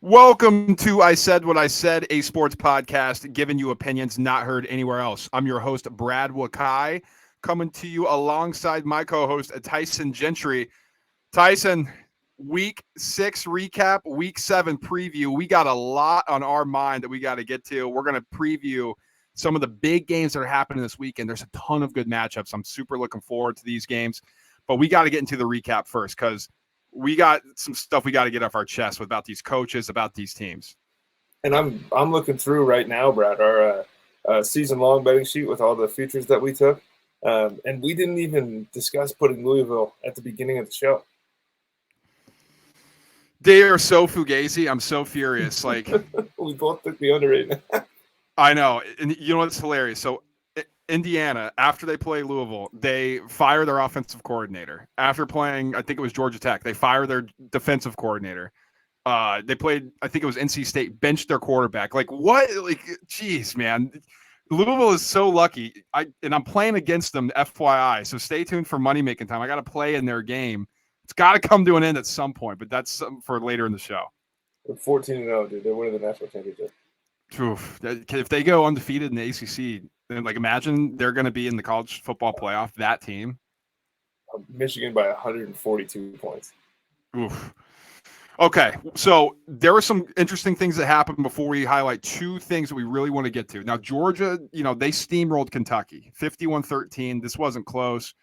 Welcome to I Said What I Said, a sports podcast giving you opinions not heard anywhere else. I'm your host, Brad Wakai, coming to you alongside my co-host, Tyson Gentry. Tyson, week 6 recap, week 7 preview. We got a lot on our mind that we got to get to. We're going to preview some of the big games that are happening this weekend. There's a ton of good matchups. I'm super looking forward to these games, but we got to get into the recap first because we got some stuff we got to get off our chest about these coaches, about these teams. And I'm looking through right now, Brad, our season long betting sheet with all the futures that we took, and we didn't even discuss putting Louisville at the beginning of the show. They are so fugazi. I'm so furious. Like We both took the under right now. I know, and you know what's hilarious? So Indiana, after they play Louisville, they fire their offensive coordinator. After playing, I think it was Georgia Tech, they fire their defensive coordinator. They played, I think it was NC State, benched their quarterback. Like what? Like, geez, man. Louisville is so lucky. I'm playing against them, FYI. So stay tuned for money making time. I got to play in their game. It's got to come to an end at some point, but that's for later in the show. We're 14-0, dude. They're winning the national championship. Oof. If they go undefeated in the ACC, then like imagine they're going to be in the college football playoff. That team, Michigan by 142 points. oof. Okay, so there were some interesting things that happened before we highlight two things that we really want to get to. Now, Georgia, they steamrolled Kentucky 51-13. This wasn't close.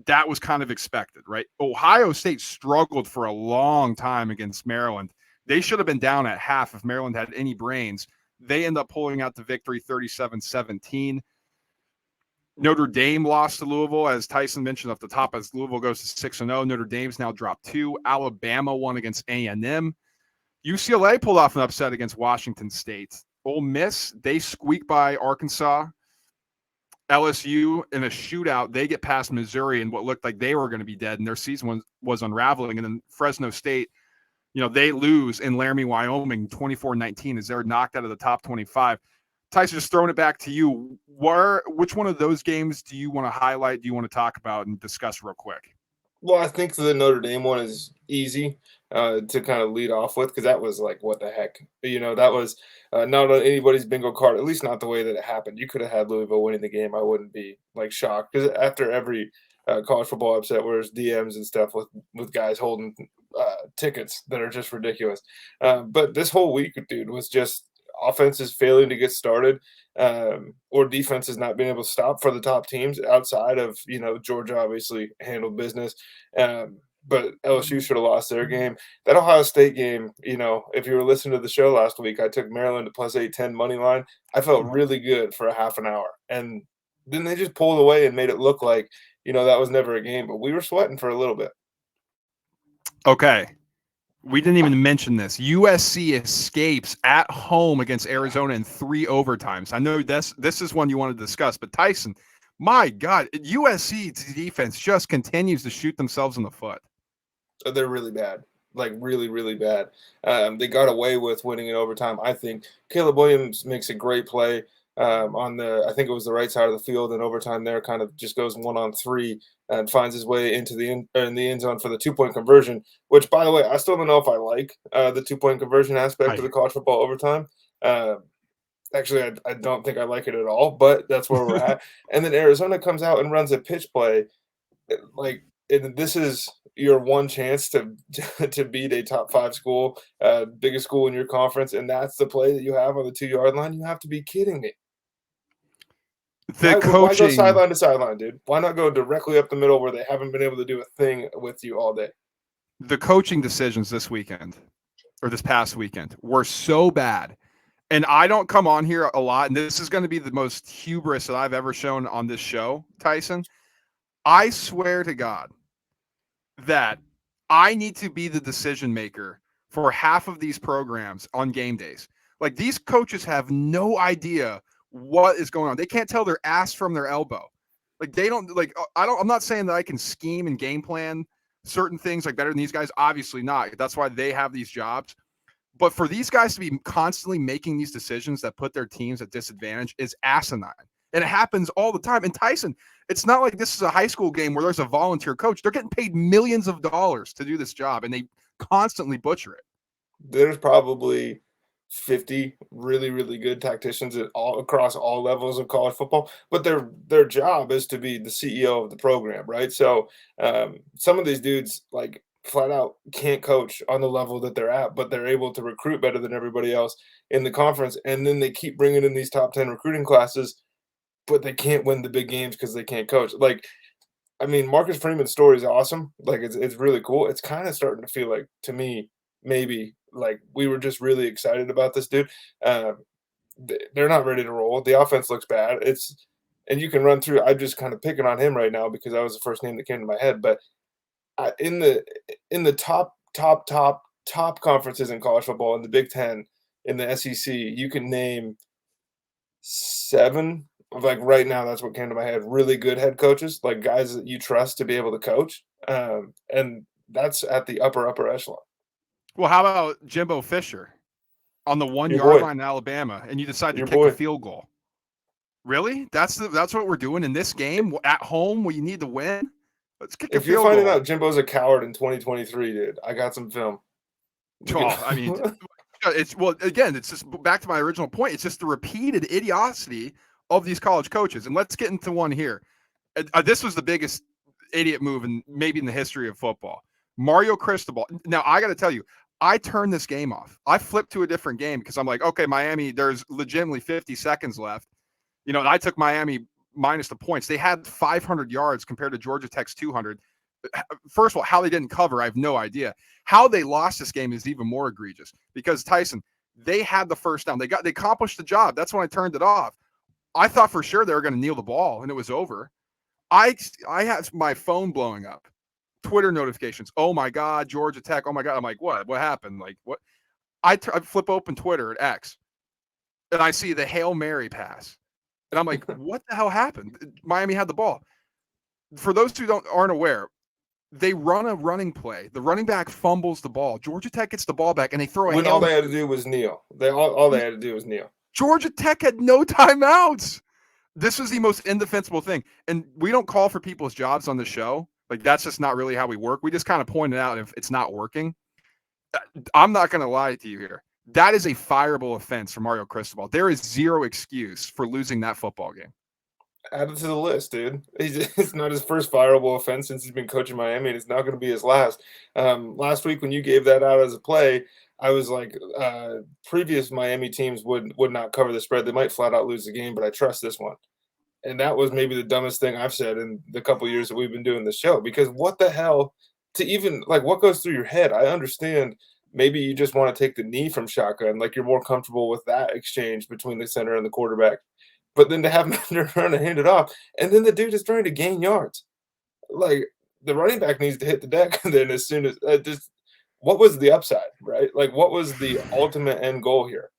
That was kind of expected, right? Ohio State struggled for a long time against Maryland. They should have been down at half if Maryland had any brains. They end up pulling out the victory 37-17. Notre Dame lost to Louisville, as Tyson mentioned off the top, as Louisville goes to 6-0. Notre Dame's now dropped 2. Alabama won against A&M. UCLA pulled off an upset against Washington State. Ole Miss, they squeak by Arkansas. LSU in a shootout, they get past Missouri and what looked like they were going to be dead, and their season was unraveling. And then Fresno State, they lose in Laramie, Wyoming, 24-19 as they're knocked out of the top 25. Tyson, just throwing it back to you. Which one of those games do you want to highlight, do you want to talk about and discuss real quick? Well, I think the Notre Dame one is easy to kind of lead off with because that was like, what the heck? That was not on anybody's bingo card, at least not the way that it happened. You could have had Louisville winning the game. I wouldn't be shocked because after every college football upset, where there's DMs and stuff with guys holding tickets that are just ridiculous. But this whole week, dude, was just offense is failing to get started, or defense is not being able to stop for the top teams outside of, Georgia obviously handled business. But LSU should have lost their game. That Ohio State game, if you were listening to the show last week, I took Maryland to plus 810 money line. I felt really good for a half an hour. And then they just pulled away and made it look like, that was never a game. But we were sweating for a little bit. Okay. We didn't even mention this. USC escapes at home against Arizona in 3 overtimes. I know this is one you want to discuss, but Tyson, my God, USC's defense just continues to shoot themselves in the foot. They're really bad, like really, really bad. They got away with winning in overtime. I think Caleb Williams makes a great play on I think it was the right side of the field in overtime there, kind of just goes 1-on-3 and finds his way into in the end zone for the 2-point conversion, which, by the way, I still don't know if I like the 2-point conversion aspect of the college football overtime. Actually, I don't think I like it at all, but that's where we're at. And then Arizona comes out and runs a pitch play. This is your one chance to beat a top 5 school, biggest school in your conference, and that's the play that you have on the 2-yard line. You have to be kidding me. Why go sideline to sideline, dude? Why not go directly up the middle where they haven't been able to do a thing with you all day? The coaching decisions this past weekend were so bad. And I don't come on here a lot, and this is going to be the most hubris that I've ever shown on this show, Tyson. I swear to God that I need to be the decision maker for half of these programs on game days. Like, these coaches have no idea what is going on. They can't tell their ass from their elbow. Like, they don't I'm not saying that I can scheme and game plan certain things like better than these guys. Obviously not. That's why they have these jobs. But for these guys to be constantly making these decisions that put their teams at disadvantage is asinine. And it happens all the time. And Tyson, it's not like this is a high school game where there's a volunteer coach. They're getting paid millions of dollars to do this job, and they constantly butcher it. there's probably 50 really, really good tacticians at all across all levels of college football, but their job is to be the CEO of the program, right? So some of these dudes like flat out can't coach on the level that they're at, but they're able to recruit better than everybody else in the conference, and then they keep bringing in these top 10 recruiting classes, but they can't win the big games because they can't coach. Like, I mean, Marcus Freeman's story is awesome. Like, it's really cool. It's kind of starting to feel like to me maybe like we were just really excited about this dude. Uh, they're not ready to roll. The offense looks bad. It's and you can run through. I'm just kind of picking on him right now because that was the first name that came to my head. But in the top conferences in college football in the Big Ten, in the SEC, you can name 7 of, like, right now, that's what came to my head, really good head coaches, like, guys that you trust to be able to coach, and that's at the upper echelon. Well, how about Jimbo Fisher on the 1 Your yard boy, line in Alabama, and you decide to your kick a boy. field goal? Really? That's what we're doing in this game at home where you need to win? Let's kick a If you're field finding goal. out Jimbo's a coward in 2023, dude, I got some film. We can Oh, I mean, it's well, again, it's just back to my original point. It's just the repeated idiocy of these college coaches. And let's get into one here. This was the biggest idiot move in maybe in the history of football. Mario Cristobal. Now, I got to tell you, I turned this game off. I flipped to a different game because I'm like, okay, Miami, there's legitimately 50 seconds left. You know, and I took Miami minus the points. They had 500 yards compared to Georgia Tech's 200. First of all, how they didn't cover, I have no idea. How they lost this game is even more egregious because Tyson, they had the first down. They accomplished the job. That's when I turned it off. I thought for sure they were going to kneel the ball and it was over. I had my phone blowing up. Twitter notifications. Oh my God, Georgia Tech. Oh my God. I'm like, what? What happened? Like, what? I flip open Twitter at X and I see the Hail Mary pass. And I'm like, what the hell happened? Miami had the ball. For those who aren't aware, they run a running play. The running back fumbles the ball. Georgia Tech gets the ball back, and they throw a when Hail all they Mary. had to do was kneel. All they had to do was kneel. Georgia Tech had no timeouts. This was the most indefensible thing. And we don't call for people's jobs on the show. Like, that's just not really how we work. We just kind of point it out if it's not working. I'm not going to lie to you here. That is a fireable offense for Mario Cristobal. There is zero excuse for losing that football game. Add it to the list, dude. It's not his first fireable offense since he's been coaching Miami, and it's not going to be his last. Last week when you gave that out as a play, I was like, previous Miami teams would not cover the spread. They might flat out lose the game, but I trust this one. And that was maybe the dumbest thing I've said in the couple years that we've been doing the show. Because what the hell to even like what goes through your head? I understand maybe you just want to take the knee from shotgun, like you're more comfortable with that exchange between the center and the quarterback. But then to have him turn around and hand it off, and then the dude is trying to gain yards. Like the running back needs to hit the deck. And then as soon as just what was the upside, right? Like what was the ultimate end goal here?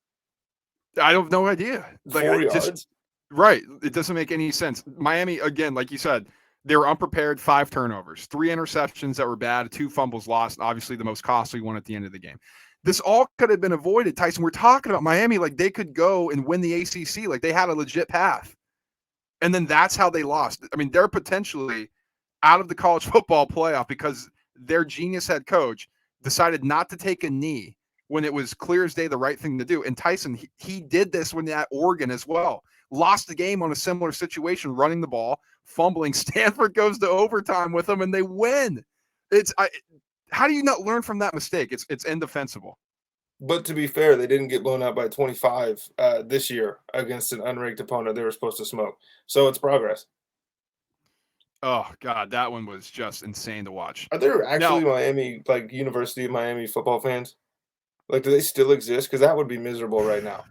I have no idea. Like, 4 yards. Right. It doesn't make any sense. Miami, again, like you said, they were unprepared, 5 turnovers, 3 interceptions that were bad, 2 fumbles lost, and obviously the most costly one at the end of the game. This all could have been avoided, Tyson. We're talking about Miami like they could go and win the ACC, like they had a legit path. And then that's how they lost. I mean, they're potentially out of the college football playoff because their genius head coach decided not to take a knee when it was clear as day the right thing to do. And Tyson, he did this when at Oregon as well. Lost the game on a similar situation, running the ball, fumbling. Stanford goes to overtime with them, and they win. How do you not learn from that mistake? It's indefensible. But to be fair, they didn't get blown out by 25 this year against an unranked opponent they were supposed to smoke. So it's progress. Oh God, that one was just insane to watch. Are there Now, actually Miami, like University of Miami football fans? Like, do they still exist? Because that would be miserable right now.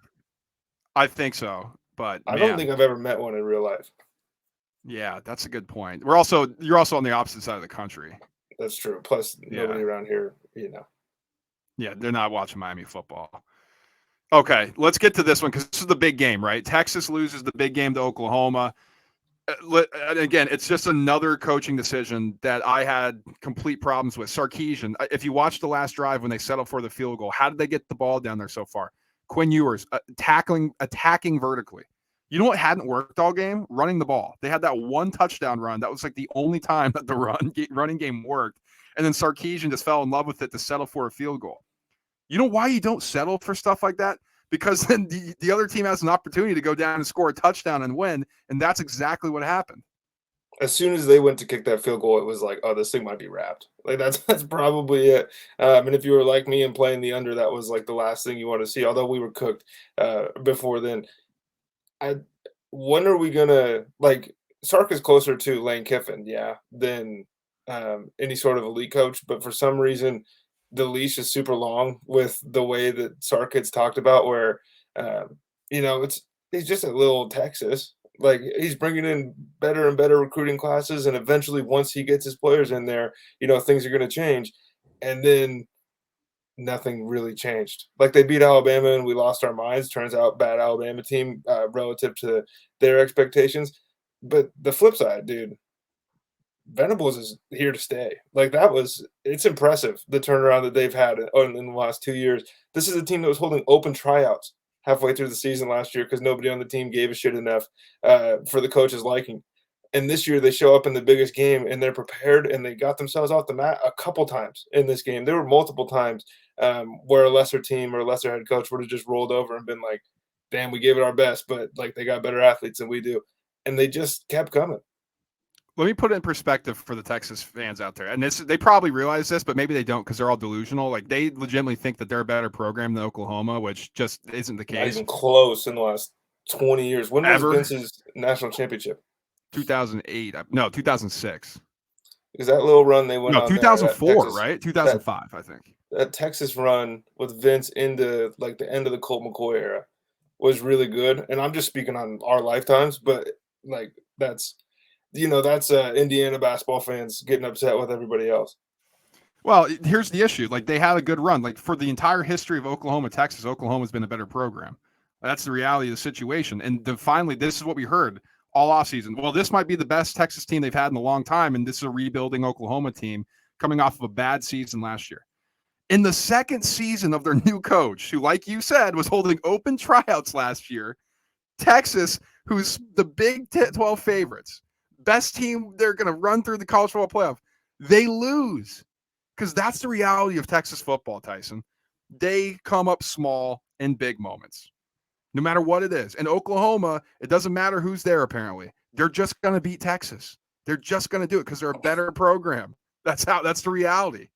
I think so, but I don't man, think I've ever met one in real life. yeah, that's a good point. You're also on the opposite side of the country. That's true. Plus, Yeah. nobody around here, you know. Yeah, they're not watching Miami football. Okay, let's get to this one because this is the big game, right? Texas loses the big game to Oklahoma. And again, it's just another coaching decision that I had complete problems with. Sarkisian, if you watch the last drive when they settled for the field goal, how did they get the ball down there so far? Quinn Ewers attacking vertically. You know what hadn't worked all game? Running the ball. They had that one touchdown run. That was like the only time that the running game worked. And then Sarkisian just fell in love with it to settle for a field goal. You know why you don't settle for stuff like that? Because then the other team has an opportunity to go down and score a touchdown and win, and that's exactly what happened. As soon as they went to kick that field goal, it was like, "Oh, this thing might be wrapped." Like, that's probably it. And if you were like me and playing the under, that was, like, the last thing you wanna see, although we were cooked, before then. I When are we gonna like, Sark is closer to Lane Kiffin, yeah, than, any sort of elite coach, but for some reason, the leash is super long with the way that Sark gets talked about where, um, he's just a little Texas. Like, he's bringing in better and better recruiting classes, and eventually, once he gets his players in there, things are gonna change, and then nothing really changed. Like, they beat Alabama and we lost our minds. Turns out bad Alabama team, relative to their expectations. But the flip side, dude, Venables is here to stay. Like, it's impressive the turnaround that they've had in the last 2 years. This is a team that was holding open tryouts halfway through the season last year because nobody on the team gave a shit enough for the coach's liking. And this year they show up in the biggest game and they're prepared and they got themselves off the mat a couple times in this game. There were multiple times where a lesser team or a lesser head coach would have just rolled over and been like, damn, we gave it our best, but like they got better athletes than we do. And they just kept coming. Let me put it in perspective for the Texas fans out there. And they probably realize this, but maybe they don't because they're all delusional. Like, they legitimately think that they're a better program than Oklahoma, which just isn't the Not case. even close in the last 20 years. When was Ever. Vince's national championship? 2008. No, 2006. Because that little run they went No, on there, 2004, right? 2005, I think. that Texas run with Vince into like the end of the Colt McCoy era was really good. And I'm just speaking on our lifetimes, but like that's Indiana basketball fans getting upset with everybody else. Well, here's the issue. Like, they had a good run. Like, for the entire history of Oklahoma, Texas, Oklahoma's been a better program. That's the reality of the situation. And finally, this is what we heard all offseason. Well, this might be the best Texas team they've had in a long time, and this is a rebuilding Oklahoma team coming off of a bad season last year. In the second season of their new coach, who, like you said, was holding open tryouts last year, Texas, who's the Big 12 favorites, best team they're going to run through the college football playoff, they lose. Because that's the reality of Texas football, Tyson. They come up small in big moments, no matter what it is. And Oklahoma, it doesn't matter who's there, apparently. They're just going to beat Texas. They're just going to do it because they're a better program. That's the reality.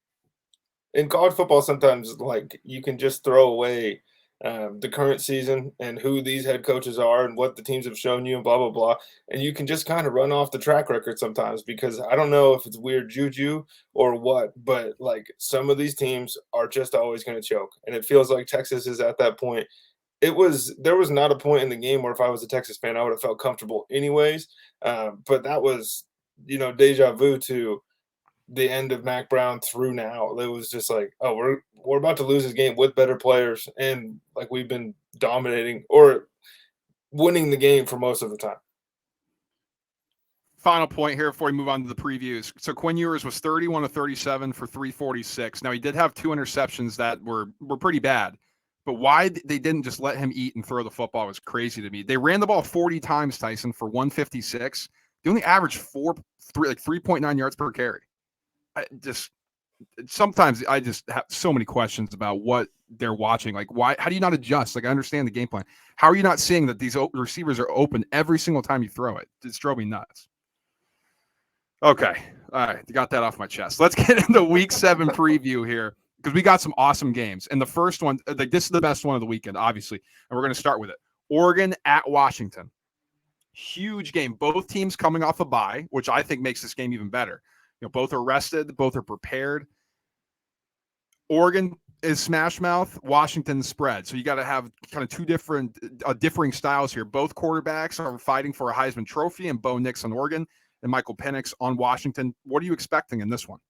In college football, sometimes like you can just throw away the current season and who these head coaches are and what the teams have shown you and blah blah blah, and you can just kind of run off the track record sometimes because I don't know if it's weird juju or what, but like some of these teams are just always going to choke, and it feels like Texas is at that point. There was not a point in the game where if I was a Texas fan, I would have felt comfortable anyways. But that was deja vu to the end of Mac Brown through now. It was just like, oh, we're about to lose this game with better players, and like we've been dominating or winning the game for most of the time. Final point here before we move on to the previews. So Quinn Ewers was 31 of 37 for 346. Now, he did have 2 interceptions that were pretty bad, but why they didn't just let him eat and throw the football was crazy to me. They ran the ball 40 times, Tyson, for 156. They only averaged 3.9 yards per carry. Sometimes I just have so many questions about what they're watching. Like, why? How do you not adjust? Like, I understand the game plan. How are you not seeing that these receivers are open every single time you throw it? It's drove me nuts. Okay, all right, got that off my chest. Let's get into Week 7 preview here because we got some awesome games. And the first one, like, this is the best one of the weekend, obviously, and we're going to start with it. Oregon at Washington. Huge game. Both teams coming off a bye, which I think makes this game even better. Both are rested. Both are prepared. Oregon is smash mouth. Washington spread. So you got to have kind of two differing styles here. Both quarterbacks are fighting for a Heisman Trophy, and Bo Nix on Oregon and Michael Penix on Washington. What are you expecting in this one?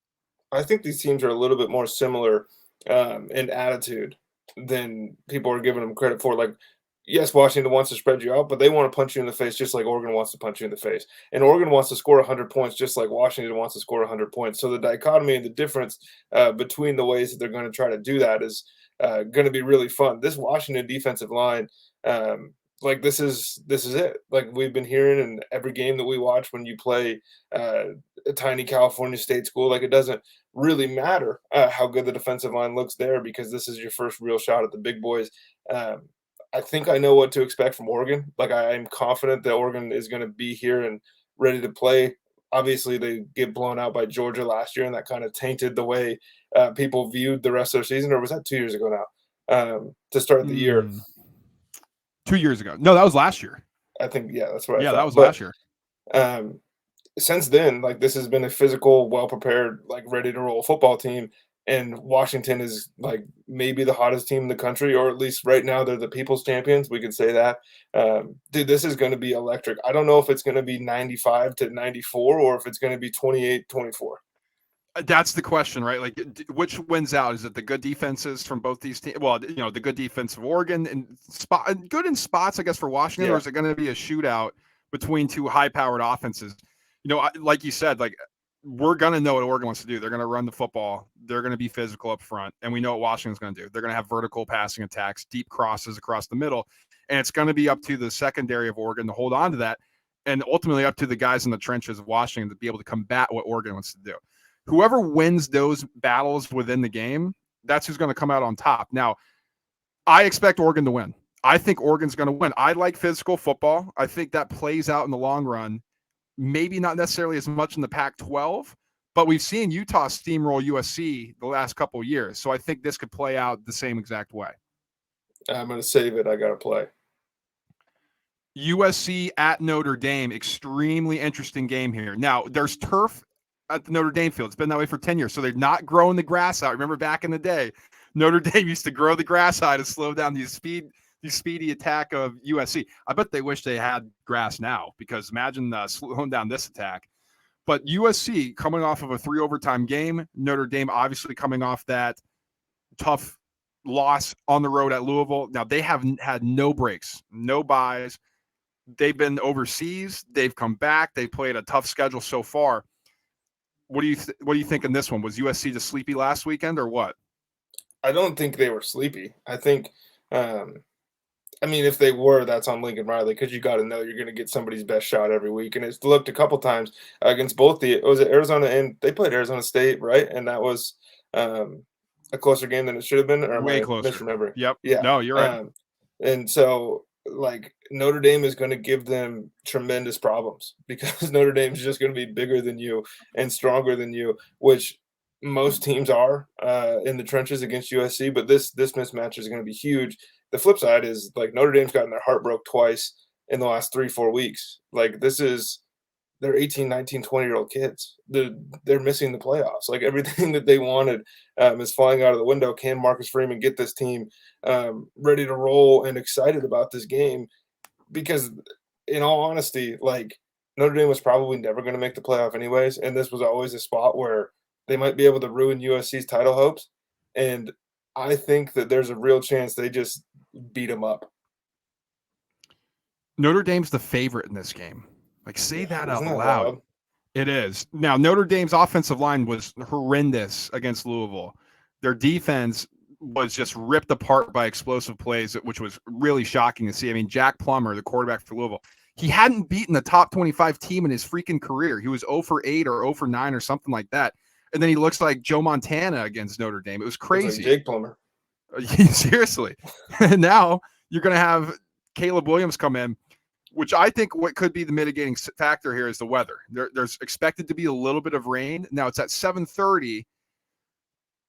I think these teams are a little bit more similar in attitude than people are giving them credit for. Like, yes, Washington wants to spread you out, but they want to punch you in the face just like Oregon wants to punch you in the face. And Oregon wants to score 100 points just like Washington wants to score 100 points. So the dichotomy and the difference between the ways that they're going to try to do that is going to be really fun. This Washington defensive line like this is it. Like we've been hearing in every game that we watch when you play a tiny California state school, like it doesn't really matter how good the defensive line looks there because this is your first real shot at the big boys. Um, I think I know what to expect from Oregon. Like I am confident that Oregon is going to be here and ready to play. Obviously, they get blown out by Georgia last year, and that kind of tainted the way people viewed the rest of their season. Or was that 2 years ago now? To start the year, 2 years ago. No, that was last year. I think, yeah, that's what I Yeah, that thought. was But last year. um, since then, like this has been a physical, well prepared, like ready to roll football team. And Washington is like maybe the hottest team in the country, or at least right now they're the people's champions. We could say that. Dude, this is going to be electric. I don't know if it's going to be 95-94 or if it's going to be 28-24. That's the question, right? Like, which wins out? Is it the good defenses from both these teams? Well, the good defense of Oregon and good in spots, I guess, for Washington, or Yeah. is it going to be a shootout between two high-powered offenses? Like you said, like we're going to know what Oregon wants to do. They're going to run the football. They're going to be physical up front, and we know what Washington's going to do. They're going to have vertical passing attacks, deep crosses across the middle, and it's going to be up to the secondary of Oregon to hold on to that, and ultimately up to the guys in the trenches of Washington to be able to combat what Oregon wants to do. Whoever wins those battles within the game, that's who's going to come out on top. Now, I expect Oregon to win. I think Oregon's going to win. I like physical football. I think that plays out in the long run. Maybe not necessarily as much in the Pac-12, but we've seen Utah steamroll USC the last couple of years. So I think this could play out the same exact way. I'm going to save it. I got to play. USC at Notre Dame, extremely interesting game here. Now, there's turf at the Notre Dame field. It's been that way for 10 years. So they're not growing the grass out. Remember back in the day, Notre Dame used to grow the grass out to slow down the speedy attack of USC. I bet they wish they had grass now because imagine slowing down this attack. But USC coming off of a 3 overtime game, Notre Dame obviously coming off that tough loss on the road at Louisville. Now they have had no breaks, no buys. They've been overseas. They've come back. They've played a tough schedule so far. What do you think in this one? Was USC just sleepy last weekend or what? I don't think they were sleepy. I think, I mean, if they were, that's on Lincoln Riley because you got to know you're going to get somebody's best shot every week. And it's looked a couple times against both was it Arizona and they played Arizona State, right? And that was a closer game than it should have been. Or am Way I closer. misremembering? Yep. Yeah. No, you're right. And so, like, Notre Dame is going to give them tremendous problems because Notre Dame is just going to be bigger than you and stronger than you, which most teams are in the trenches against USC. But this mismatch is going to be huge. The flip side is like Notre Dame's gotten their heart broke twice in the last 3-4 weeks. Like this is they're 18, 19, 20-year-old kids. They're missing the playoffs. Like everything that they wanted is flying out of the window. Can Marcus Freeman get this team ready to roll and excited about this game? Because in all honesty, like Notre Dame was probably never going to make the playoff anyways. And this was always a spot where they might be able to ruin USC's title hopes. And I think that there's a real chance they just beat them up. Notre Dame's the favorite in this game. Like, say that out loud. Wild? It is. Now, Notre Dame's offensive line was horrendous against Louisville. Their defense was just ripped apart by explosive plays, which was really shocking to see. I mean, Jack Plummer, the quarterback for Louisville, he hadn't beaten the top 25 team in his freaking career. He was 0 for 8 or 0 for 9 or something like that. And then he looks like Joe Montana against Notre Dame. It was crazy. Like Jake Plummer. Seriously. And now you're going to have Caleb Williams come in, which I think what could be the mitigating factor here is the weather. There's expected to be a little bit of rain. Now it's at 7:30.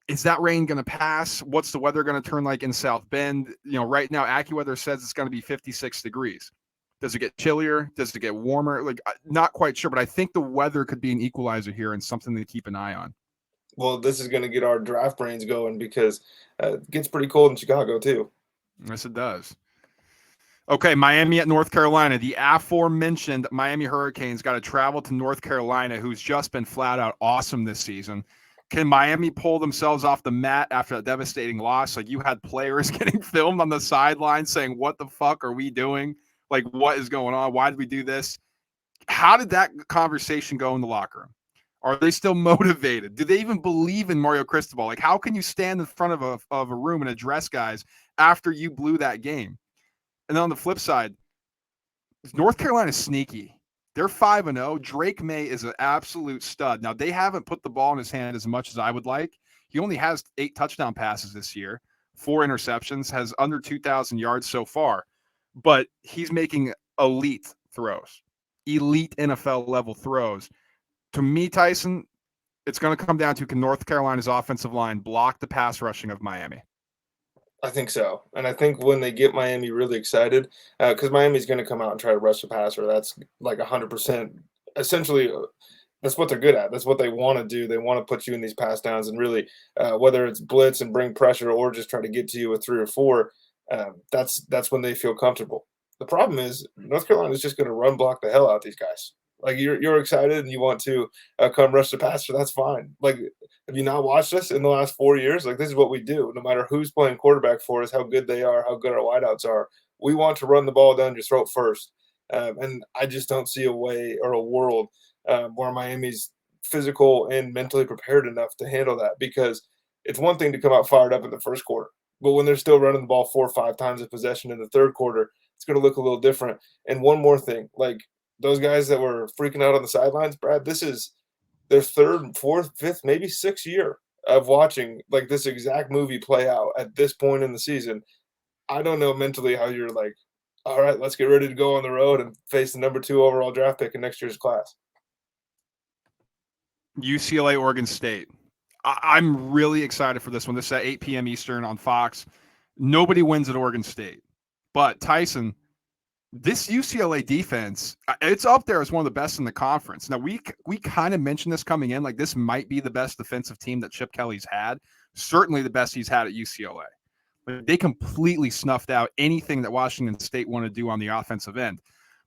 Is that rain going to pass? What's the weather going to turn like in South Bend? Right now AccuWeather says it's going to be 56 degrees. Does it get chillier? Does it get warmer? Like, not quite sure, but I think the weather could be an equalizer here and something to keep an eye on. Well, this is going to get our draft brains going because it gets pretty cold in Chicago too. Yes, it does. Okay, Miami at North Carolina. The aforementioned Miami Hurricanes got to travel to North Carolina, who's just been flat out awesome this season. Can Miami pull themselves off the mat after a devastating loss? Like, you had players getting filmed on the sideline saying, what the fuck are we doing? Like, what is going on? Why did we do this? How did that conversation go in the locker room? Are they still motivated? Do they even believe in Mario Cristobal? Like, how can you stand in front of a room and address guys after you blew that game? And then on the flip side, North Carolina's sneaky. They're 5-0. Drake May is an absolute stud. Now, they haven't put the ball in his hand as much as I would like. He only has 8 touchdown passes this year, 4 interceptions, has under 2,000 yards so far. But he's making elite throws, elite NFL level throws. To me, Tyson, it's going to come down to, can North Carolina's offensive line block the pass rushing of Miami? I think so. And I think when they get Miami really excited, because Miami's going to come out and try to rush the passer. That's like 100%. Essentially, that's what they're good at. That's what they want to do. They want to put you in these pass downs and really, whether it's blitz and bring pressure or just try to get to you with 3 or 4, that's when they feel comfortable. The problem is North Carolina is just going to run block the hell out these guys. Like you're excited and you want to come rush the passer. That's fine. Like, have you not watched us in the last 4 years? Like, this is what we do. No matter who's playing quarterback for us, how good they are, how good our wideouts are, we want to run the ball down your throat first. And I just don't see a way or a world where Miami's physical and mentally prepared enough to handle that, because it's one thing to come out fired up in the first quarter, but when they're still running the ball 4 or 5 times a possession in the third quarter, it's going to look a little different. And one more thing, like those guys that were freaking out on the sidelines, Brad, this is their 3rd, 4th, 5th, maybe 6th year of watching like this exact movie play out at this point in the season. I don't know mentally how you're like, all right, let's get ready to go on the road and face the number 2 overall draft pick in next year's class. UCLA, Oregon State. I'm really excited for this one. This is at 8 p.m. Eastern on Fox. Nobody wins at Oregon State. But Tyson, this UCLA defense, it's up there as one of the best in the conference. Now, we kind of mentioned this coming in, like this might be the best defensive team that Chip Kelly's had. Certainly the best he's had at UCLA. But they completely snuffed out anything that Washington State wanted to do on the offensive end.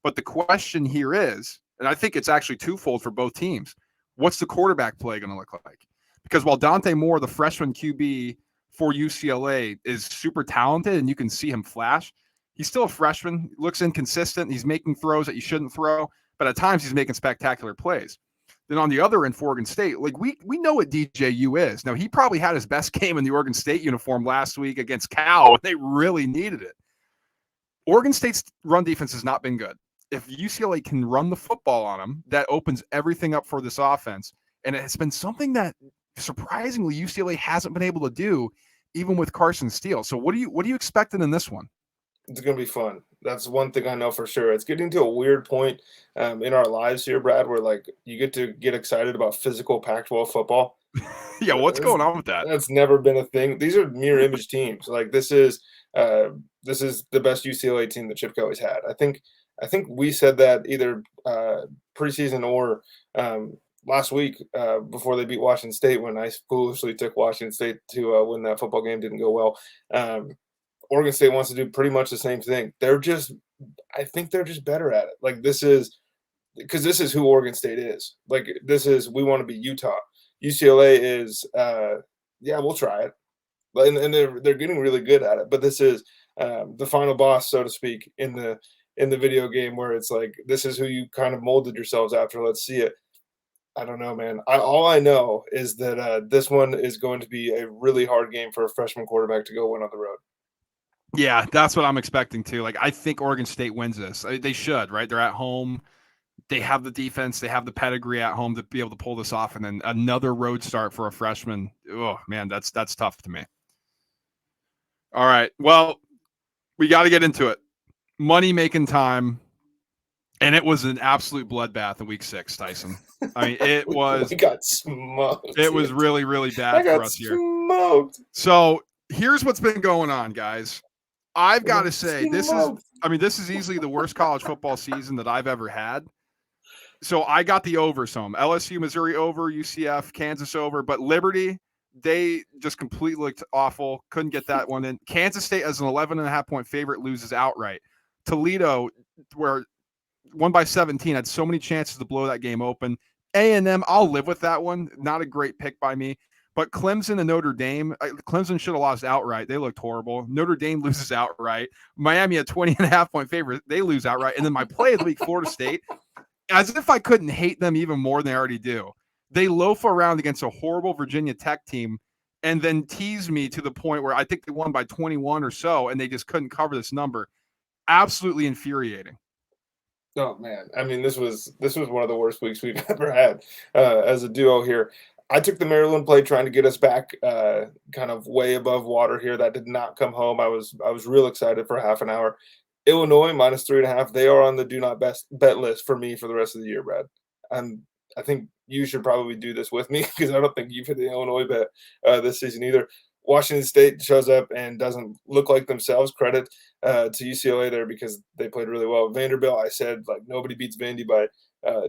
But the question here is, and I think it's actually twofold for both teams, what's the quarterback play going to look like? Because while Dante Moore, the freshman QB for UCLA, is super talented and you can see him flash, he's still a freshman, looks inconsistent. He's making throws that you shouldn't throw, but at times he's making spectacular plays. Then on the other end for Oregon State, like we know what DJU is. Now, he probably had his best game in the Oregon State uniform last week against Cal, and they really needed it. Oregon State's run defense has not been good. If UCLA can run the football on them, that opens everything up for this offense. And it has been something that surprisingly UCLA hasn't been able to do, even with Carson Steele. So what are you expecting in this one? It's going to be fun. That's one thing I know for sure. It's getting to a weird point in our lives here, Brad, where like you get to get excited about physical Pac-12 football. Yeah, what's going on with that? That's never been a thing. These are mirror image teams. Like this is the best UCLA team that Chip Kelly's had. I think we said that either preseason or last week before they beat Washington State, when I foolishly took Washington State to win that football game. Didn't go well. Oregon State wants to do pretty much the same thing. I think they're just better at it. Like this is who Oregon State is. Like we want to be Utah. UCLA is, we'll try it. And they're getting really good at it. But this is the final boss, so to speak, in the video game, where it's like, this is who you kind of molded yourselves after. Let's see it. I don't know, man. All I know is that this one is going to be a really hard game for a freshman quarterback to go win on the road. Yeah, that's what I'm expecting too. Like, I think Oregon State wins this. They should, right? They're at home. They have the defense. They have the pedigree at home to be able to pull this off. And then another road start for a freshman. Oh, man, that's tough to me. All right. Well, we got to get into it. Money-making time. And it was an absolute bloodbath in week 6, Tyson. I mean, it was. We got smoked. It was really, really bad for us here. Smoked. So here's what's been going on, guys. I've got to say, this is easily the worst college football season that I've ever had. So I got the overs home. LSU, Missouri over, UCF, Kansas over, but Liberty, they just completely looked awful. Couldn't get that one in. Kansas State as an 11.5-point favorite loses outright. Toledo, where won by 17, had so many chances to blow that game open. A&M, I'll live with that one. Not a great pick by me. But Clemson and Notre Dame, Clemson should have lost outright. They looked horrible. Notre Dame loses outright. Miami, a 20.5-point favorite, they lose outright. And then my play of the week, Florida State, as if I couldn't hate them even more than they already do. They loaf around against a horrible Virginia Tech team and then tease me to the point where I think they won by 21 or so, and they just couldn't cover this number. absolutely infuriating. Oh man, I mean, this was one of the worst weeks we've ever had as a duo here. I took the Maryland play trying to get us back kind of way above water here. That did not come home. I was real excited for half an hour. Illinois -3.5. They are on the do not best bet list for me for the rest of the year, Brad. I'm I think you should probably do this with me because I don't think you've hit the Illinois bet this season either. Washington State shows up and doesn't look like themselves. Credit to UCLA there because they played really well. Vanderbilt, I said, like nobody beats Vandy by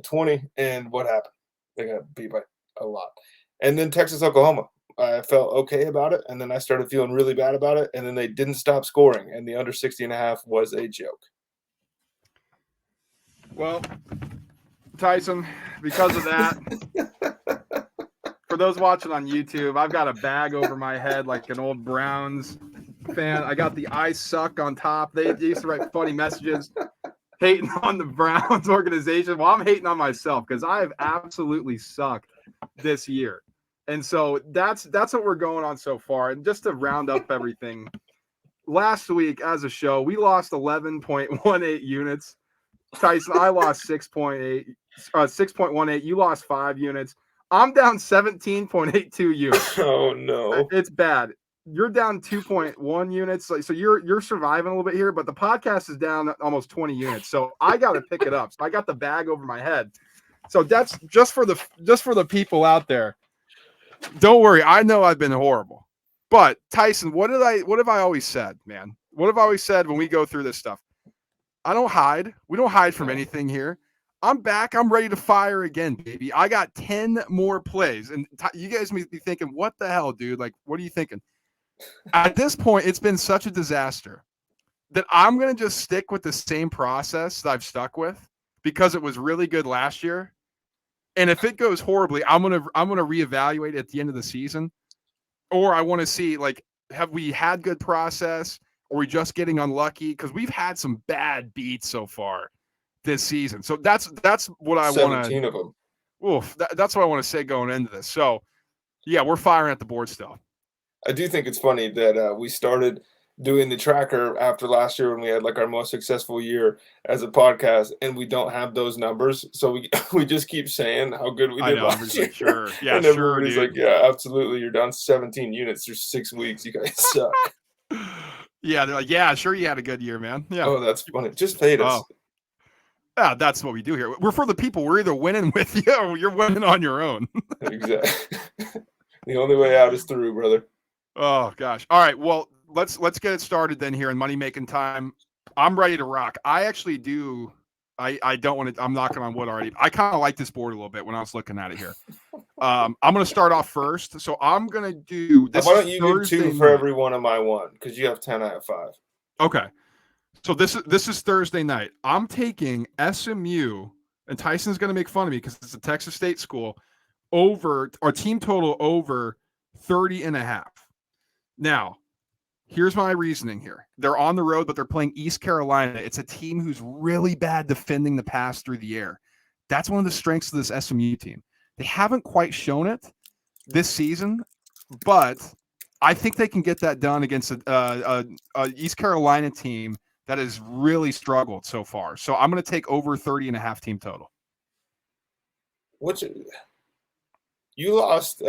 20, and what happened? They got beat by a lot. And then Texas, Oklahoma. I felt okay about it, and then I started feeling really bad about it, and then they didn't stop scoring, and the under 60.5 was a joke. Well, Tyson, because of that, for those watching on YouTube, I've got a bag over my head like an old Browns fan. I got the I suck on top. They used to write funny messages hating on the Browns organization. Well, I'm hating on myself because I have absolutely sucked this year. And so that's what we're going on so far. And just to round up everything, last week as a show, we lost 11.18 units. Tyson, I lost 6.18. You lost 5 units. I'm down 17.82 units. Oh no. It's bad. You're down 2.1 units. So you're surviving a little bit here, but the podcast is down almost 20 units. So I got to pick it up. So I got the bag over my head. So that's just for the people out there. Don't worry. I know I've been horrible. But Tyson, what have I always said, man? What have I always said when we go through this stuff? I don't hide. We don't hide from anything here. I'm back. I'm ready to fire again, baby. I got 10 more plays. And you guys may be thinking, what the hell, dude? Like, what are you thinking? At this point, it's been such a disaster that I'm going to just stick with the same process that I've stuck with because it was really good last year. And if it goes horribly, I'm going to reevaluate at the end of the season. Or I want to see, like, have we had good process? Or are we just getting unlucky? Because we've had some bad beats so far this season. So that's what I want to. 17 of them. Oof, that's what I want to say going into this. So, yeah, we're firing at the board still. I do think it's funny that we started doing the tracker after last year when we had like our most successful year as a podcast, and we don't have those numbers. So we just keep saying how good we did last year. Like, sure. Yeah, and everybody's like, yeah, absolutely. You're down 17 units through 6 weeks. You guys suck. Yeah, they're like, yeah, sure, you had a good year, man. Yeah. Oh, that's funny. Just fade us. Yeah, that's what we do here. We're for the people. We're either winning with you or you're winning on your own. Exactly. The only way out is through, brother. Oh gosh. All right. Well, let's get it started then here in money making time. I'm ready to rock. I actually do. I don't want to. I'm knocking on wood already. I kind of like this board a little bit when I was looking at it here. I'm going to start off first. So I'm going to do this. Why don't you do 2 for every one of my 1? Because you have 10, I have 5. Okay. So this is Thursday night. I'm taking SMU, and Tyson's going to make fun of me because it's a Texas State school, over our team total over 30.5. Now, here's my reasoning here. They're on the road, but they're playing East Carolina. It's a team who's really bad defending the pass through the air. That's one of the strengths of this SMU team. They haven't quite shown it this season, but I think they can get that done against a East Carolina team that has really struggled so far. So I'm going to take over 30.5 team total. You lost?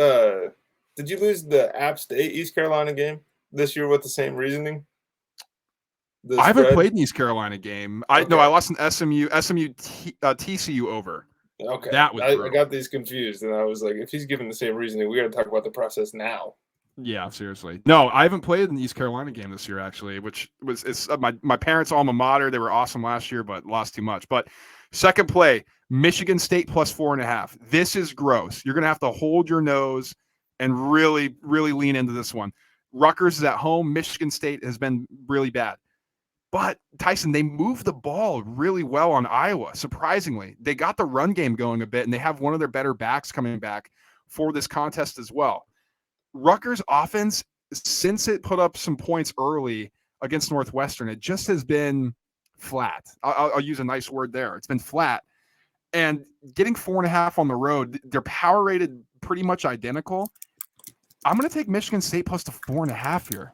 Did you lose the App State East Carolina game this year with the same reasoning? I haven't played an East Carolina game. I lost an SMU TCU over. Okay, that was I got these confused, and I was like, if he's giving the same reasoning, we got to talk about the process now. Yeah, seriously. No, I haven't played an East Carolina game this year, actually, which it's my parents' alma mater. They were awesome last year, but lost too much. But second play, Michigan State plus 4.5. This is gross. You're going to have to hold your nose and really, really lean into this one. Rutgers is at home. Michigan State has been really bad. But, Tyson, they moved the ball really well on Iowa, surprisingly. They got the run game going a bit, and they have one of their better backs coming back for this contest as well. Rutgers offense, since it put up some points early against Northwestern, it just has been flat. I'll use a nice word there. It's been flat. And getting 4.5 on the road, they're power rated pretty much identical. I'm going to take Michigan State plus the 4.5 here.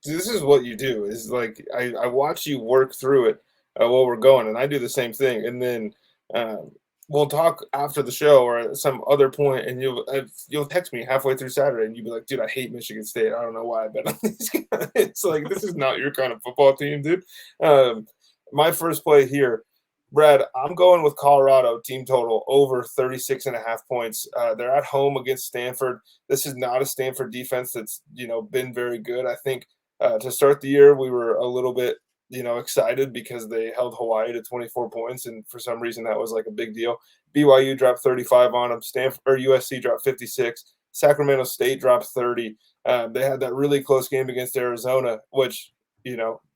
this is what you do. Is like I watch you work through it while we're going, and I do the same thing. And then um, we'll talk after the show or at some other point, and you'll text me halfway through Saturday, and you'll be like, "Dude, I hate Michigan State. I don't know why I bet on these guys." It's like this is not your kind of football team, dude. Um, my first play here. Brad, I'm going with Colorado team total over 36 and a half points. They're at home against Stanford. This is not a Stanford defense that's, been very good. I think to start the year, we were a little bit, excited because they held Hawaii to 24 points. And for some reason, that was like a big deal. BYU dropped 35 on them. Stanford or USC dropped 56. Sacramento State dropped 30. They had that really close game against Arizona, which,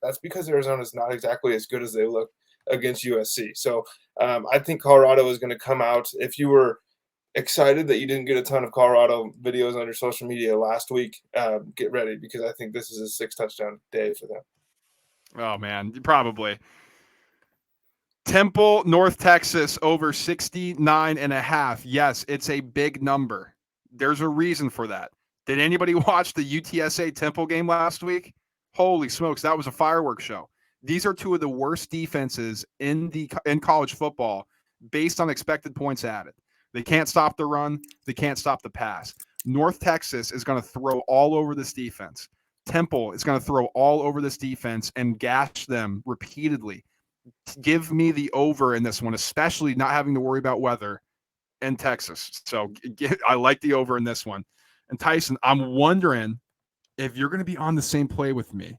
that's because Arizona is not exactly as good as they look against USC. So I think Colorado is going to come out. If you were excited that you didn't get a ton of Colorado videos on your social media last week, get ready because I think this is a 6-touchdown day for them. Oh, man, probably. Temple, North Texas, over 69.5. Yes, it's a big number. There's a reason for that. Did anybody watch the UTSA Temple game last week? Holy smokes, that was a fireworks show. These are two of the worst defenses in college football based on expected points added. They can't stop the run. They can't stop the pass. North Texas is going to throw all over this defense. Temple is going to throw all over this defense and gash them repeatedly. Give me the over in this one, especially not having to worry about weather in Texas. So I like the over in this one. And Tyson, I'm wondering if you're going to be on the same play with me,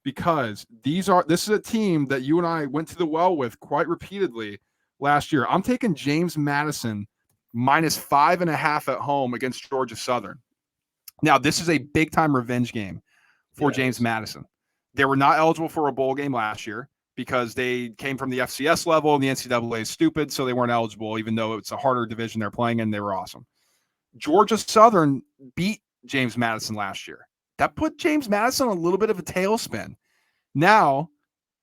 because this is a team that you and I went to the well with quite repeatedly last year. I'm taking James Madison -5.5 at home against Georgia Southern. Now, this is a big time revenge game for James Madison. They were not eligible for a bowl game last year because they came from the FCS level and the NCAA is stupid, so they weren't eligible, even though it's a harder division they're playing in. They were awesome. Georgia Southern beat James Madison last year. That put James Madison a little bit of a tailspin. Now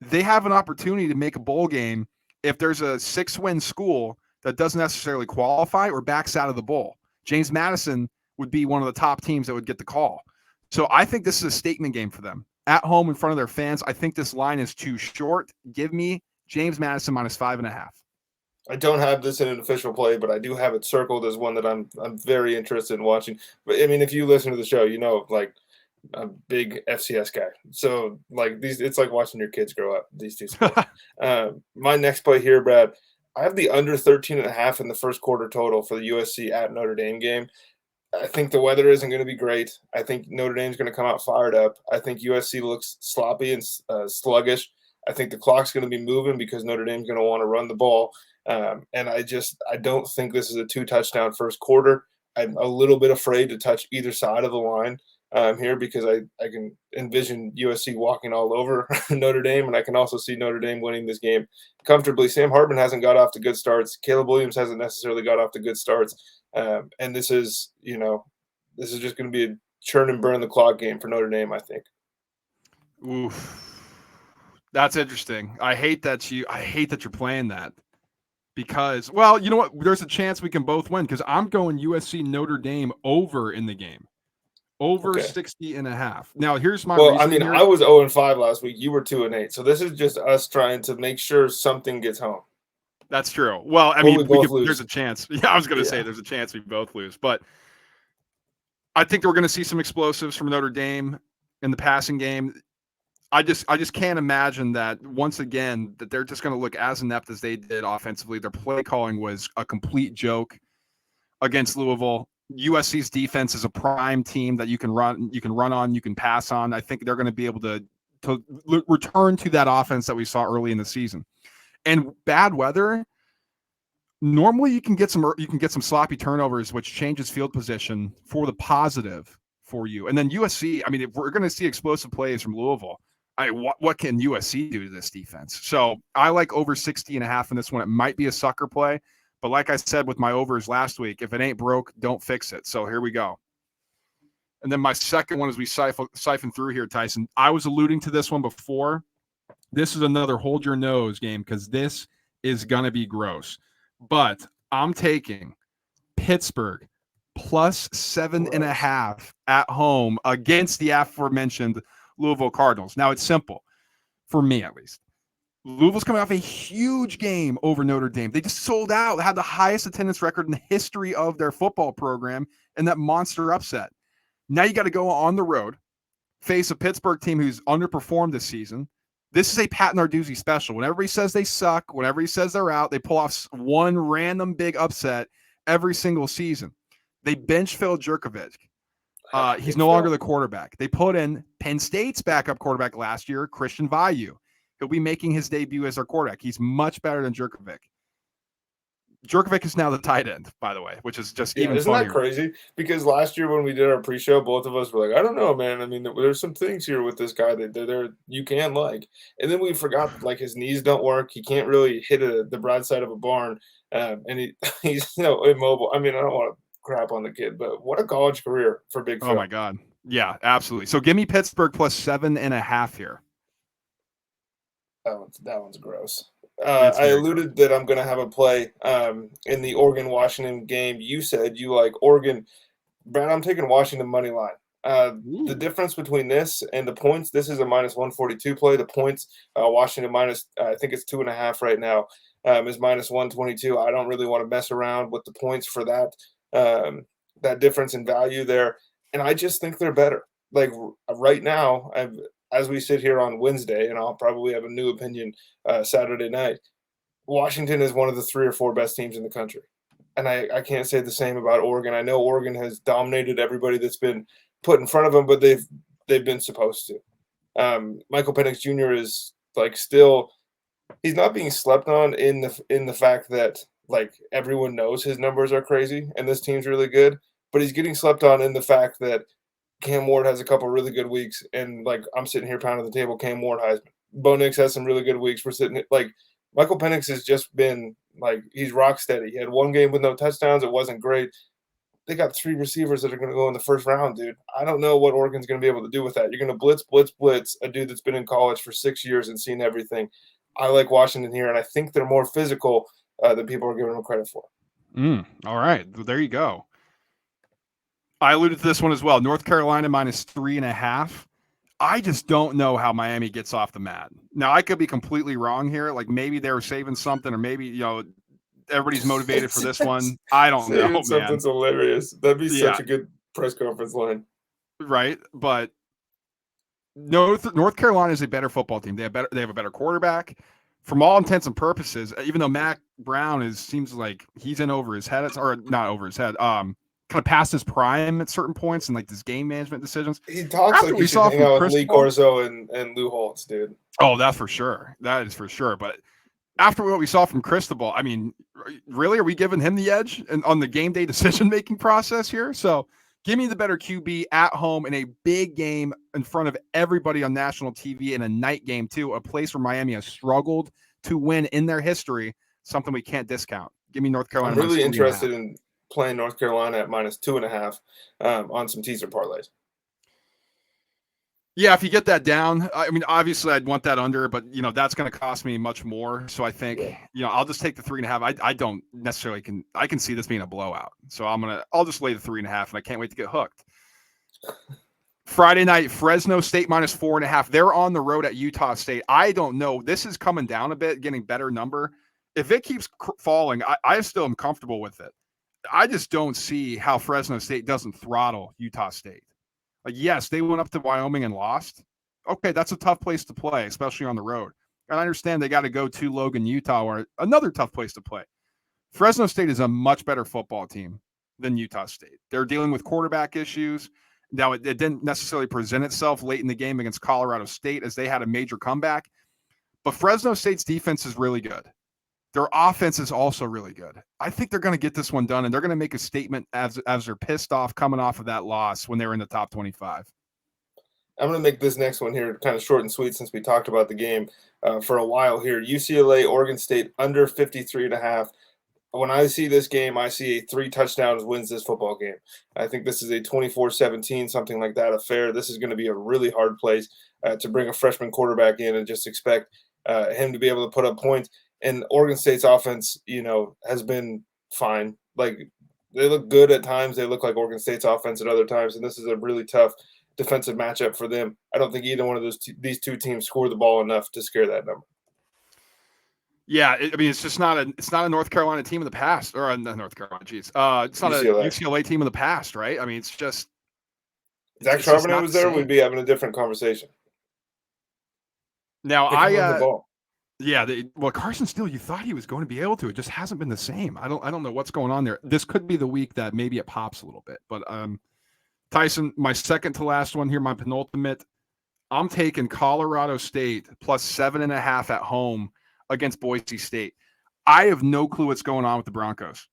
they have an opportunity to make a bowl game if there's a 6-win school that doesn't necessarily qualify or backs out of the bowl. James Madison would be one of the top teams that would get the call. So I think this is a statement game for them. At home in front of their fans, I think this line is too short. Give me James Madison -5.5. I don't have this in an official play, but I do have it circled as one that I'm very interested in watching. But I mean, if you listen to the show, like a big FCS guy. So like it's like watching your kids grow up. These two schools. My next play here, Brad. I have the under 13.5 in the first quarter total for the USC at Notre Dame game. I think the weather isn't going to be great. I think Notre Dame's going to come out fired up. I think USC looks sloppy and sluggish. I think the clock's going to be moving because Notre Dame's going to want to run the ball. And I don't think this is a 2-touchdown first quarter. I'm a little bit afraid to touch either side of the line here because I can envision USC walking all over Notre Dame, and I can also see Notre Dame winning this game comfortably. Sam Hartman hasn't got off to good starts. Caleb Williams hasn't necessarily got off to good starts. And this is just going to be a churn and burn the clock game for Notre Dame, I think. Oof. That's interesting. I hate that you're playing that because, well, you know what? There's a chance we can both win because I'm going USC Notre Dame over in the game. Over 60.5. Now, here's my reason. I mean, I was 0-5 last week. You were 2-8. So this is just us trying to make sure something gets home. That's true. Well, I mean, there's a chance. Yeah, I was going to say there's a chance we both lose. But I think we're going to see some explosives from Notre Dame in the passing game. I just can't imagine that once again that they're just going to look as inept as they did offensively. Their play calling was a complete joke against Louisville. USC's defense is a prime team that you can run on, you can pass on. I think they're going to be able to return to that offense that we saw early in the season. And bad weather, normally you can get some sloppy turnovers, which changes field position for the positive for you. And then USC, I mean, if we're going to see explosive plays from Louisville, what can USC do to this defense? So I like over 60.5 in this one. It might be a sucker play, but like I said with my overs last week, if it ain't broke, don't fix it. So here we go. And then my second one, as we siphon through here, Tyson, I was alluding to this one before. This is another hold your nose game because this is going to be gross. But I'm taking Pittsburgh +7.5 at home against the aforementioned Louisville Cardinals. Now, it's simple, for me at least. Louisville's coming off a huge game over Notre Dame. They just sold out, had the highest attendance record in the history of their football program, and that monster upset. Now you got to go on the road, face a Pittsburgh team who's underperformed this season. This is a Pat Narduzzi special. When everybody says they suck, when everybody says they're out, they pull off one random big upset every single season. They bench Phil Jerkovic. He's no longer the quarterback. They put in Penn State's backup quarterback last year, Christian Vayu. He'll be making his debut as their quarterback. He's much better than Jerkovic. Jerkovic is now the tight end, by the way, which is just even isn't funnier. That crazy? Because last year when we did our pre-show, both of us were like, I don't know, man. I mean, there's some things here with this guy that you can like. And then we forgot, like, his knees don't work. He can't really hit the broadside of a barn. And he's immobile. I mean, I don't want to crap on the kid, but what a college career for Big Phil. Oh, my God. Yeah, absolutely. So give me Pittsburgh plus 7.5 here. That one's gross. I alluded that I'm going to have a play in the Oregon-Washington game. You said you like Oregon. Brad, I'm taking Washington money line. The difference between this and the points, this is a minus 142 play. The points, Washington minus, I think it's 2.5 right now, is minus 122. I don't really want to mess around with the points for that difference in value there. And I just think they're better. Like right now, as we sit here on Wednesday, and I'll probably have a new opinion Saturday night, Washington is one of the 3 or 4 best teams in the country. And I can't say the same about Oregon. I know Oregon has dominated everybody that's been put in front of them, but they've been supposed to. Michael Penix Jr. is like still – he's not being slept on in the fact that like everyone knows his numbers are crazy and this team's really good, but he's getting slept on in the fact that Cam Ward has a couple really good weeks, and like I'm sitting here pounding the table. Cam Ward Heisman. Bo Nix has some really good weeks. We're sitting like Michael Penix has just been like he's rock steady. He had one game with no touchdowns. It wasn't great. They got 3 receivers that are going to go in the first round, dude. I don't know what Oregon's going to be able to do with that. You're going to blitz a dude that's been in college for 6 years and seen everything. I like Washington here, and I think they're more physical than people are giving them credit for. All right, well, there you go. I alluded to this one as well. North Carolina minus 3.5. I just don't know how Miami gets off the mat. Now, I could be completely wrong here. Like maybe they were saving something, or maybe everybody's motivated for this one. I don't know, man. Something's hilarious. That'd be such a good press conference line, right? But North Carolina is a better football team. They have a better quarterback. From all intents and purposes, even though Mac Brown seems like he's in over his head, or not over his head. Kind of past his prime at certain points and like his game management decisions. He talks like he should hang out with Lee Corso and Lou Holtz, dude. Oh, that's for sure. That is for sure. But after what we saw from Cristobal, I mean, really, are we giving him the edge on the game day decision-making process here? So give me the better QB at home in a big game in front of everybody on national TV in a night game too, a place where Miami has struggled to win in their history, something we can't discount. Give me North Carolina. I'm really interested in playing North Carolina at minus 2.5 on some teaser parlays. Yeah, if you get that down, I mean, obviously I'd want that under, but that's going to cost me much more. So I think, I'll just take the 3.5. I don't necessarily I can see this being a blowout. So I'll just lay the 3.5, and I can't wait to get hooked. Friday night, Fresno State minus 4.5. They're on the road at Utah State. I don't know. This is coming down a bit, getting better number. If it keeps falling, I still am comfortable with it. I just don't see how Fresno State doesn't throttle Utah State. Like, yes, they went up to Wyoming and lost. Okay, that's a tough place to play, especially on the road. And I understand they got to go to Logan, Utah, or another tough place to play. Fresno State is a much better football team than Utah State. They're dealing with quarterback issues. Now, it didn't necessarily present itself late in the game against Colorado State as they had a major comeback. But Fresno State's defense is really good. Their offense is also really good. I think they're going to get this one done, and they're going to make a statement as they're pissed off coming off of that loss when they were in the top 25. I'm going to make this next one here kind of short and sweet since we talked about the game for a while here. UCLA, Oregon State, under 53.5. When I see this game, I see a 3 touchdowns wins this football game. I think this is a 24-17, something like that, affair. This is going to be a really hard place to bring a freshman quarterback in and just expect him to be able to put up points. And Oregon State's offense, has been fine. Like, they look good at times. They look like Oregon State's offense at other times. And this is a really tough defensive matchup for them. I don't think either one of these two teams score the ball enough to scare that number. Yeah, I mean, it's just not a North Carolina team in the past, or not North Carolina. Geez, it's not UCLA. a UCLA team in the past, right? I mean, it's just Zach Charbonnet was there, we'd be having a different conversation. Now the ball. Yeah, Carson Steele, you thought he was going to be able to. It just hasn't been the same. I don't know what's going on there. This could be the week that maybe it pops a little bit. But Tyson, my second to last one here, my penultimate. I'm taking Colorado State plus 7.5 at home against Boise State. I have no clue what's going on with the Broncos.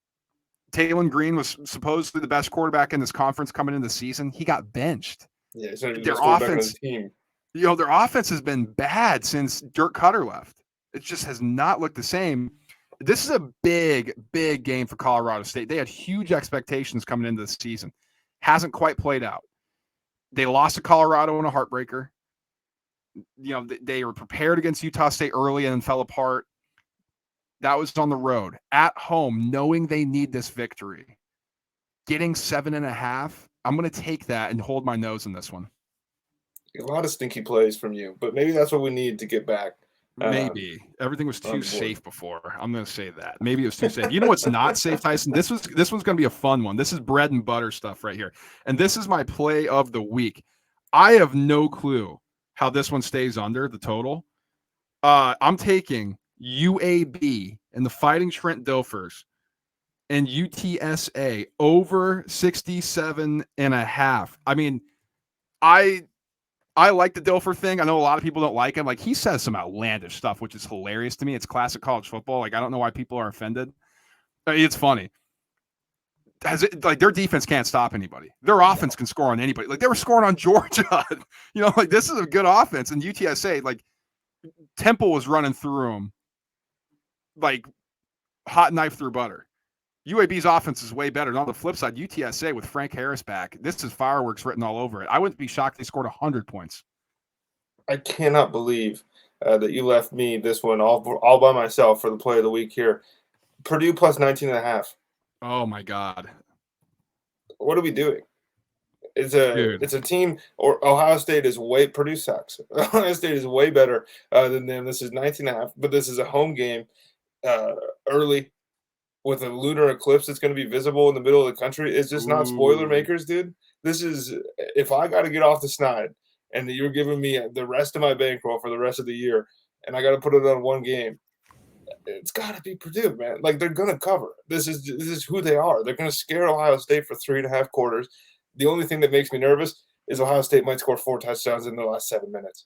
Taylon Green was supposedly the best quarterback in this conference coming into the season. He got benched. Yeah, so their offense, team. Their offense has been bad since Dirk Cutter left. It just has not looked the same. This is a big, big game for Colorado State. They had huge expectations coming into the season. Hasn't quite played out. They lost to Colorado in a heartbreaker. They were prepared against Utah State early and fell apart. That was on the road. At home, knowing they need this victory. Getting 7.5, I'm going to take that and hold my nose in this one. A lot of stinky plays from you, but maybe that's what we need to get back. Maybe. Everything was too safe before. I'm going to say that. Maybe it was too safe. You know what's not safe, Tyson? This one's going to be a fun one. This is bread and butter stuff right here. And this is my play of the week. I have no clue how this one stays under the total. I'm taking UAB and the Fighting Trent Dilfers and UTSA over 67.5. I mean, I like the Dilfer thing. I know a lot of people don't like him. Like, he says some outlandish stuff, which is hilarious to me. It's classic college football. Like, I don't know why people are offended. It's funny. Their defense can't stop anybody. Their offense can score on anybody. Like, they were scoring on Georgia. This is a good offense. And UTSA, like, Temple was running through them like hot knife through butter. UAB's offense is way better. And on the flip side, UTSA with Frank Harris back, this is fireworks written all over it. I wouldn't be shocked they scored 100 points. I cannot believe that you left me this one all by myself for the play of the week here. Purdue plus 19.5. Oh my God. What are we doing? It's a team, or Ohio State is Purdue sucks. Ohio State is way better than them. This is 19.5, but this is a home game early with a lunar eclipse that's going to be visible in the middle of the country. It's just not spoiler makers, dude. This is, if I got to get off the snide and you're giving me the rest of my bankroll for the rest of the year and I got to put it on one game, it's got to be Purdue, man. Like, they're going to cover. This is who they are. They're going to scare Ohio State for 3.5 quarters. The only thing that makes me nervous is Ohio State might score 4 touchdowns in the last 7 minutes.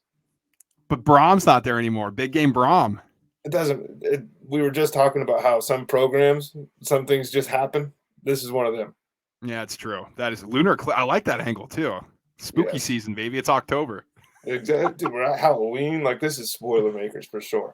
But Brom's not there anymore. Big game Brom. It doesn't. We were just talking about how some programs, some things just happen. This is one of them. Yeah, it's true. That is lunar. I like that angle too. Spooky season, baby. It's October. Exactly. Dude, we're at Halloween. Like, this is spoiler makers for sure.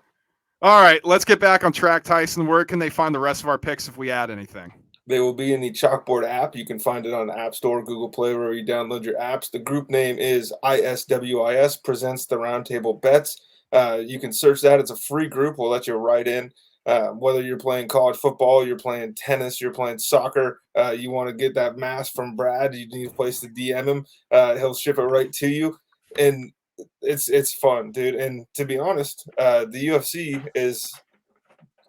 All right, let's get back on track, Tyson. Where can they find the rest of our picks if we add anything? They will be in the Chalkboard app. You can find it on the App Store, Google Play, wherever you download your apps. The group name is ISWIS, Presents the Roundtable Bets. You can search that. It's a free group. We'll let you write in. Whether you're playing college football, you're playing tennis, you're playing soccer, you want to get that mask from Brad, you need a place to DM him. He'll ship it right to you. And it's fun, dude. And to be honest, the UFC is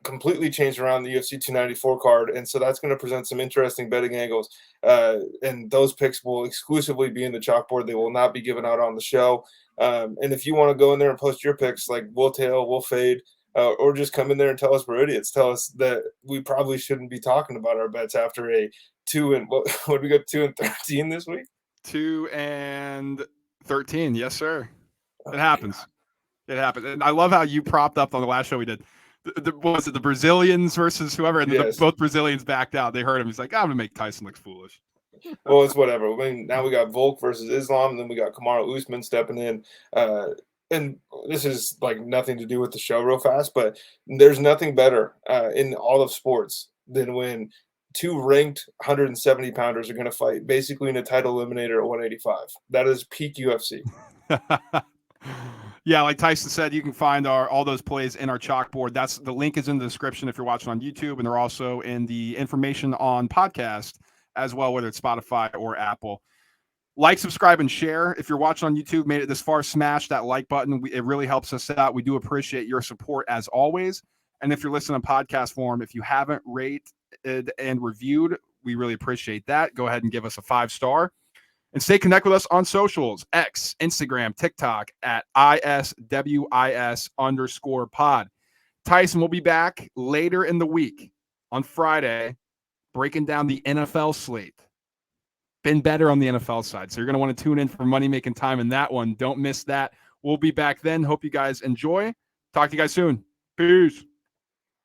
completely changed around the UFC 294 card, and so that's going to present some interesting betting angles. And those picks will exclusively be in the Chalkboard. They will not be given out on the show. And if you want to go in there and post your picks, like we'll tail, we'll fade, or just come in there and tell us we're idiots. Tell us that we probably shouldn't be talking about our bets after a 2-13 this week. 2-13, yes, sir. It happens. It happens. And I love how you propped up on the last show we did. What was it, the Brazilians versus whoever? And both Brazilians backed out. They heard him. He's like, I'm going to make Tyson look foolish. Well, it's whatever. I mean, now we got Volk versus Islam, and then we got Kamaru Usman stepping in. And this is like nothing to do with the show real fast, but there's nothing better in all of sports than when two ranked 170-pounders are going to fight basically in a title eliminator at 185. That is peak UFC. Yeah, like Tyson said, you can find all those plays in our Chalkboard. The link is in the description if you're watching on YouTube, and they're also in the information on podcast as well, whether it's Spotify or Apple. Like, subscribe, and share. If you're watching on YouTube, made it this far, smash that like button. It really helps us out. We do appreciate your support as always. And if you're listening in podcast form, if you haven't rated and reviewed, we really appreciate that. Go ahead and give us a 5-star. And stay connected with us on socials, X, Instagram, TikTok at ISWIS_pod. Tyson will be back later in the week on Friday, breaking down the NFL slate. Been better on the NFL side. So you're going to want to tune in for money making time in that one. Don't miss that. We'll be back then. Hope you guys enjoy. Talk to you guys soon. Peace.